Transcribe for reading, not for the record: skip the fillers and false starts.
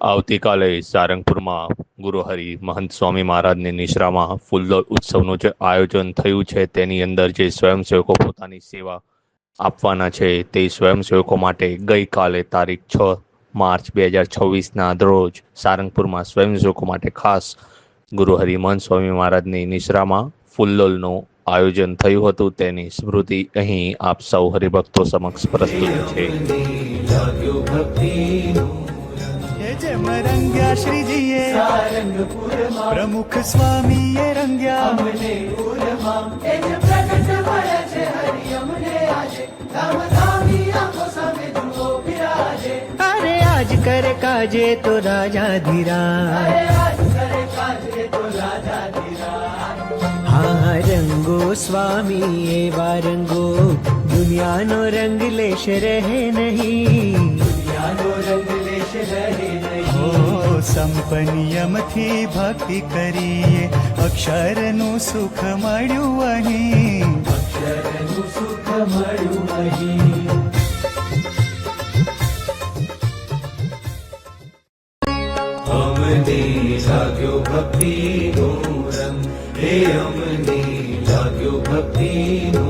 આવતીકાલે સારંગપુરમાં ગુરુહરિ મહંત સ્વામી મહારાજની નિશ્રામાં ફૂલદોલ ઉત્સવનું જે આયોજન થયું છે તેની અંદર જે સ્વયંસેવકો પોતાની સેવા આપવાના છે તે સ્વયંસેવકો માટે ગઈકાલે તારીખ 6 માર્ચ 2026ના રોજ સારંગપુરમાં સ્વયંસેવકો માટે ખાસ ગુરુહરિ મહંત સ્વામી મહારાજની નિશ્રામાં ફૂલદોલનું આયોજન થયું હતું તેની સ્મૃતિ અહીં આપ સૌ હરિભક્તો સમક્ષ પ્રસ્તુત છે। જેમ રંગ્યા શ્રીજીએ પ્રમુખ સ્વામીએ રંગ્યા અમને પૂરમાં એ જ પ્રગટ ભળે છે હરિ અમને આજે ધામધામી આંખો સામે જુઓ બિરાજે। અરે આજ કરે કાજે તો રાજા ધીરાજ, અરે આજ કરે કાજે તો રાજા ધીરાજ। હા રંગો સ્વામી એવા રંગો દુનિયાનો રંગ લેશ રહે નહીં, દુનિયાનો રંગ લેશ રહે નહીં। સંપનિયમથી ભક્તિ કરીએ અક્ષરનું સુખ મળ્યું અહીં, અક્ષરનું સુખ મળ્યું અહીં। અમને જાગ્યો ભક્તિનો રંગ, હે અમને જાગ્યો ભક્તિનો